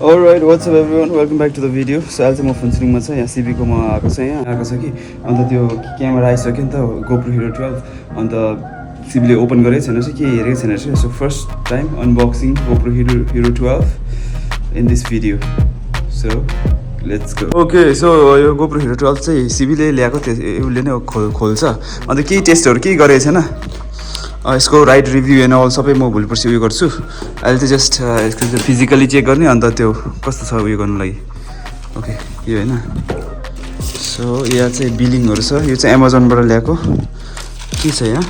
Alright, what's up everyone? Welcome back to the video. So आज चाहिँ म फुन्सुलिङमा छ यहाँ सिबीको म आएको छ यहाँ आएको छ कि अन्त त्यो क्यामेरा आइसक्यो नि त GoPro Hero 12 अन्त सिबीले ओपन गरेको छैन रहेछ के हेरेको छैन रहेछ so first time unboxing GoPro Hero 12 in this video. So let's go. Okay, so यो GoPro Hero 12 चाहिँ सिबीले ल्याएको थियो उसले नै खोल्छ अन्त केही टेस्टहरु केही गरेको छैन यसको राइड रिभ्यू एन्ड अल सबै म भोलि पर्सि उयो गर्छु अहिले चाहिँ जस्ट यसको चाहिँ फिजिकली चेक गर्ने अन्त त्यो कस्तो छ उयो गर्नु लागि ओके यो हैन सो यहाँ चाहिँ बिलिङहरु छ यो चाहिँ अमेजनबाट ल्याएको के छ यहाँ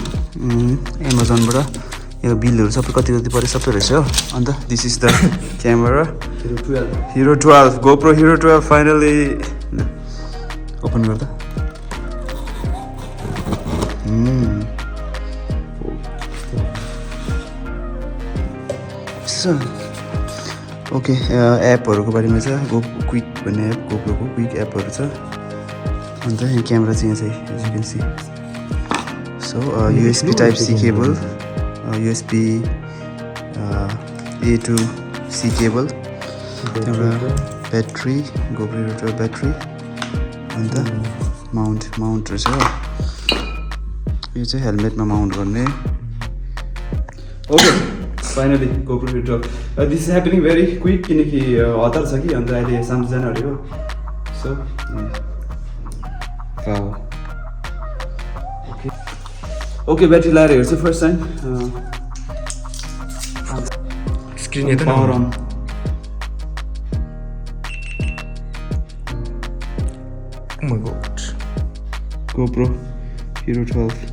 अमेजनबाट यो बिलहरु सबै कति परे सबै रहेछ हो अन्त this is the camera Hero 12 GoPro Hero 12 finally open गर्दा ओके एपहरुको बारेमा छ क्विक भन्ने एप GoPro को क्विक एपहरु छ अन्त यो क्यामेरा चाहिँ यहाँ छ as you can see so USB type C cable USB A to C cable एउटा ब्याट्री GoPro Hero 12 ब्याट्री अन्त माउन्ट रहेछ यो चाहिँ हेलमेटमा माउन्ट गर्ने okay Finally, GoPro Hero 12. This is happening very quick किनकि हतार छ कि अन्त अहिले सामु जान आँटेको सो ओके ब्याट्री लाएर हेर्छु फर्स्ट टाइम स्क्रिन हेर्दा power on Oh my god GoPro Hero 12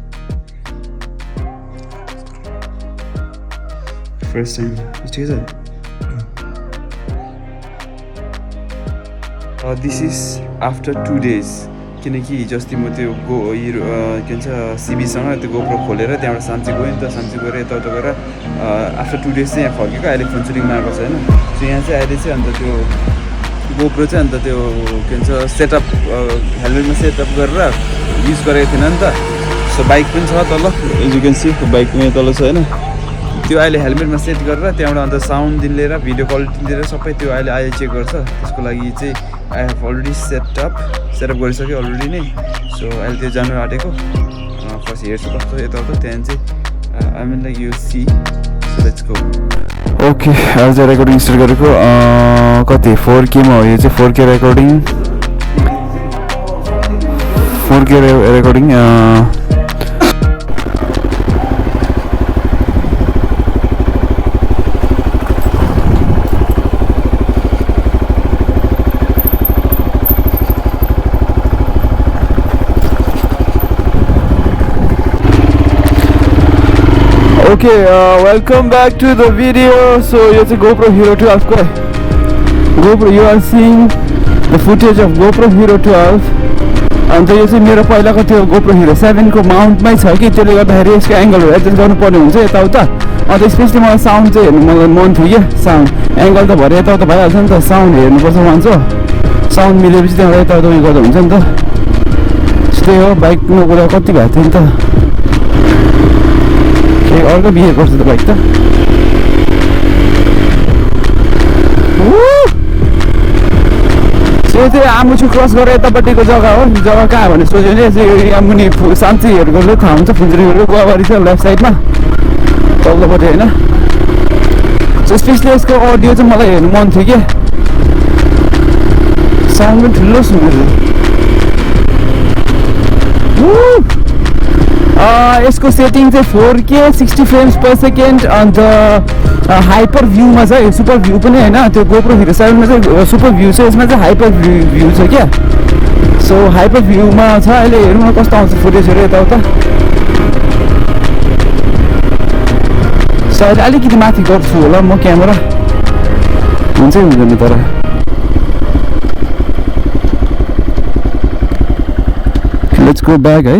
First time. What is it? This is after 2 days. किनकि जस्ती म त्यो के भन्छ सिबीसँग त्यो GoPro खोलेर त्यहाँबाट सान्ची गएँ नि त सान्ची गएर यताउता गएर आफ्टर 2 डेज चाहिँ यहाँ फर्केको अहिले फुन्सुलिङमा आएको छ होइन सो यहाँ चाहिँ अहिले चाहिँ अन्त त्यो GoPro चाहिँ अन्त त्यो के भन्छ सेटअप हेलमेटमा सेटअप गरेर युज गरेको थिएन नि त सो बाइक पनि छ तल एज यु क्यान सी बाइकमा तल छ होइन त्यो अहिले हेलमेटमा सेट गरेर त्यहाँबाट अन्त साउन्डदेखि लिएर भिडियो क्वालिटी लिएर सबै त्यो अहिले चेक गर्छ त्यसको लागि चाहिँ आई हेभ अलरेडी सेटअप गरिसकेँ अलरेडी नै सो अहिले त्यो जानु आँटेको फर्स्ट हेर्छु कस्तो यताउता त्यहाँदेखि चाहिँ I mean like you see so let's go okay अहिले चाहिँ रेकर्डिङ स्टार्ट गरेको कति 4K मा हो यो चाहिँ 4K recording 4K recording Okay, welcome back to the video. So it's a GoPro Hero 12 ko GoPro you are seeing the footage of GoPro Hero 12 and यो चाहिँ मेरो पहिलाको त्यो GoPro Hero 7 को माउन्टमै छ कि त्यसले गर्दाखेरि यसको एंगलहरु एडजस्ट गर्नुपर्ने हुन्छ यताउता अन्त स्पेशली मलाई साउन्ड चाहिँ हेर्नु मलाई मन थियो के साउन्ड एंगल त भरे यताउता भइहाल्छ नि त साउन्ड हेर्नुपर्छ भन्छ साउन्ड मिलेपछि त्यहाँबाट यताउता उयो गर्दा हुन्छ नि त त्यही हो बाइकमा कुरा कति भएको थियो नि त अर्को बिहे गर्छ त बाइक त यो चाहिँ आमुछु क्रस गरेर यतापट्टिको जग्गा हो जग्गा कहाँ भने सोच्यो भने यहाँ मुनि सान्चीहरूको थाहा हुन्छ फुन्जुरीहरूको गुवाबारी छ लेफ्ट साइडमा तल्लोपट्टि होइन सो स्पेसली यसको अडियो चाहिँ मलाई हेर्नु मन थियो कि साउन्ड पनि ठुलो सुन्दैछ यसको सेटिङ चाहिँ 4K 60 frames per second अन्त हाइपर भ्यूमा छ सुपर भ्यू पनि हैन त्यो GoPro Hero 7 मा चाहिँ सुपर भ्यू छ यसमा चाहिँ हाइपर भ्यू छ क्या सो हाइपर भ्यूमा छ अहिले हेरौँ न कस्तो आउँछ फुटेजहरु यताउता सायद अलिकति माथि गर्छु होला म क्यामेरा हुन्छ हुँदैन तर लेट्स गो ब्याक है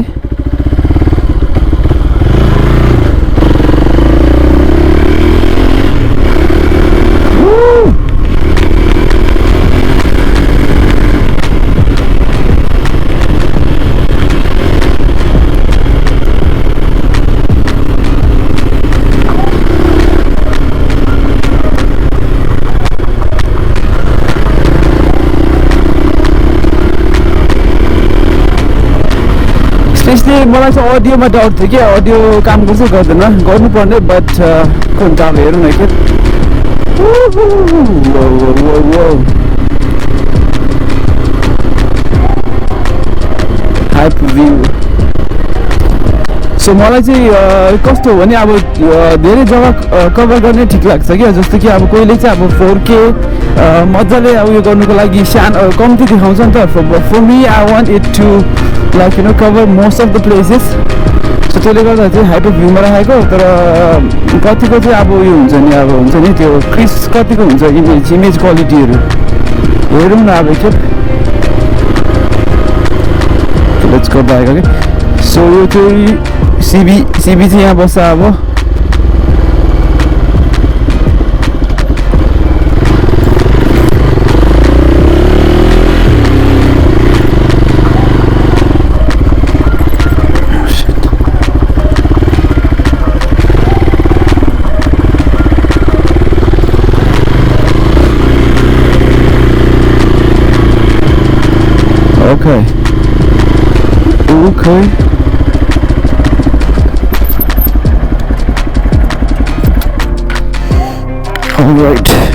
त्यसले मलाई चाहिँ अडियोमा डाउट थियो कि अडियो काम गर्छ गर्दैन गर्नुपर्ने बट कुन अब हेरौँ न के हाइप भ्यू सो मलाई चाहिँ कस्तो हो भने अब धेरै जग्गा कभर गर्ने ठिक लाग्छ क्या जस्तो कि अब कोहीले चाहिँ अब 4K मजाले अब यो गर्नुको लागि सानो कम्ती देखाउँछ नि त for me I want it to like you know cover most of the places सो त्यसले गर्दा चाहिँ हाइपर भ्यूमा राखेको तर कतिको चाहिँ अब उयो हुन्छ नि अब हुन्छ नि त्यो क्रिस कतिको हुन्छ इमेज क्वालिटीहरू हेरौँ न अब एकखेप let's go back okay so यो चाहिँ सिबी चाहिँ यहाँ बस्छ अब Okay. All right.